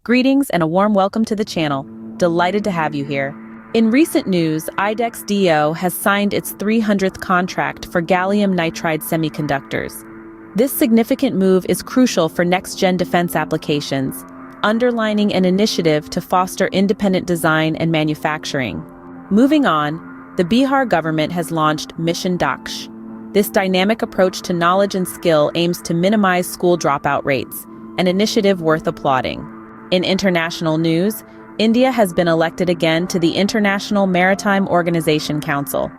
Greetings and a warm welcome to the channel. Delighted to have you here. In recent news, IDEX-DIO has signed its 300th contract for gallium nitride semiconductors. This significant move is crucial for next-gen defense applications, underlining an initiative to foster independent design and manufacturing. Moving on, the Bihar government has launched Mission Daksh. This dynamic approach to knowledge and skill aims to minimize school dropout rates, an initiative worth applauding. In international news, India has been elected again to the International Maritime Organization Council.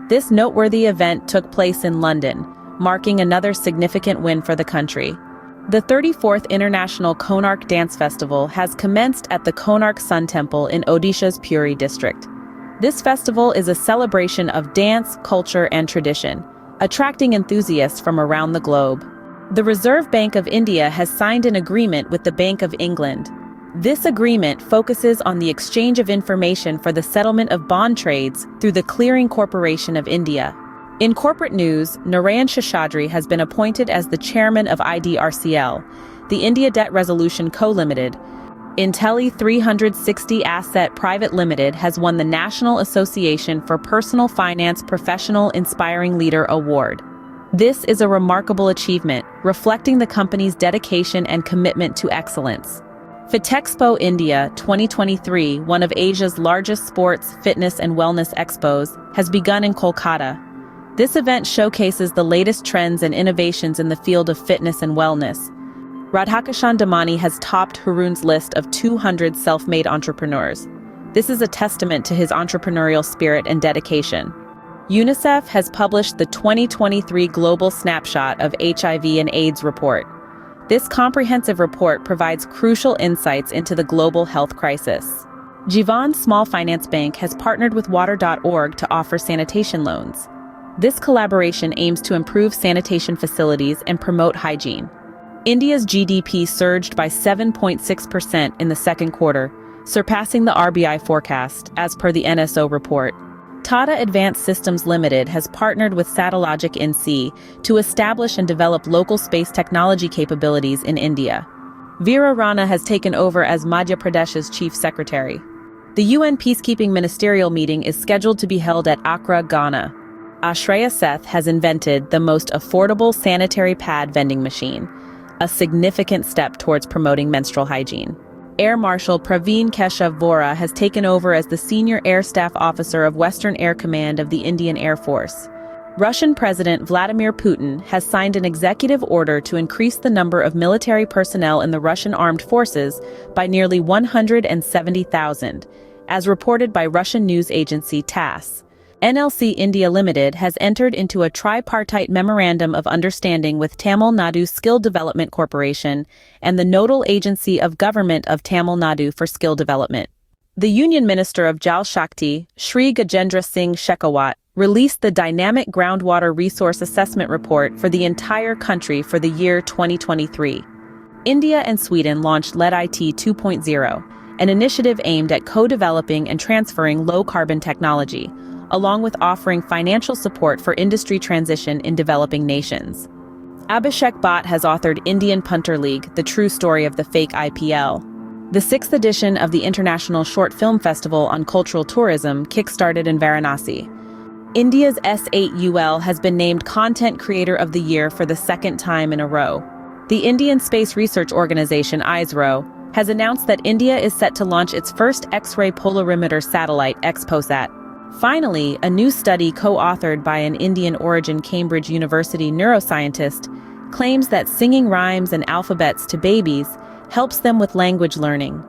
This noteworthy event took place in London, marking another significant win for the country. The 34th International Konark Dance Festival has commenced at the Konark Sun Temple in Odisha's Puri district. This festival is a celebration of dance, culture, and tradition, attracting enthusiasts from around the globe. The Reserve Bank of India has signed an agreement with the Bank of England. This agreement focuses on the exchange of information for the settlement of bond trades through the Clearing Corporation of India. In corporate news, Narayan Sheshadri has been appointed as the chairman of IDRCL, the India Debt Resolution Co. Limited. Intelli 360 Asset Private Limited has won the National Association for Personal Finance Professional Inspiring Leader Award. This is a remarkable achievement, reflecting the company's dedication and commitment to excellence. Fitexpo India 2023, one of Asia's largest sports, fitness and wellness expos, has begun in Kolkata. This event showcases the latest trends and innovations in the field of fitness and wellness. Radhakishan Damani has topped Harun's list of 200 self-made entrepreneurs. This is a testament to his entrepreneurial spirit and dedication. UNICEF has published the 2023 Global Snapshot of HIV and AIDS report. This comprehensive report provides crucial insights into the global health crisis. Jivan Small Finance Bank has partnered with Water.org to offer sanitation loans. This collaboration aims to improve sanitation facilities and promote hygiene. India's GDP surged by 7.6% in the second quarter, surpassing the RBI forecast, as per the NSO report. Tata Advanced Systems Limited has partnered with Satellogic NC to establish and develop local space technology capabilities in India. Veera Rana has taken over as Madhya Pradesh's chief secretary. The UN Peacekeeping Ministerial meeting is scheduled to be held at Accra, Ghana. Ashreya Seth has invented the most affordable sanitary pad vending machine, a significant step towards promoting menstrual hygiene. Air Marshal Praveen Keshav Vora has taken over as the Senior Air Staff Officer of Western Air Command of the Indian Air Force. Russian President Vladimir Putin has signed an executive order to increase the number of military personnel in the Russian armed forces by nearly 170,000, as reported by Russian news agency TASS. NLC India Limited has entered into a tripartite memorandum of understanding with Tamil Nadu Skill Development Corporation and the Nodal Agency of Government of Tamil Nadu for Skill Development. The Union Minister of Jal Shakti, Shri Gajendra Singh Shekhawat, released the Dynamic Groundwater Resource Assessment Report for the entire country for the year 2023. India and Sweden launched LEDIT 2.0, an initiative aimed at co-developing and transferring low-carbon technology, along with offering financial support for industry transition in developing nations. Abhishek Bhatt has authored Indian Punter League, the true story of the fake IPL. The 6th edition of the International Short Film Festival on Cultural Tourism kickstarted in Varanasi. India's S8UL has been named Content Creator of the Year for the second time in a row. The Indian Space Research Organization ISRO has announced that India is set to launch its first X-ray polarimeter satellite, XPOSat. Finally, a new study co-authored by an Indian-origin Cambridge University neuroscientist claims that singing rhymes and alphabets to babies helps them with language learning.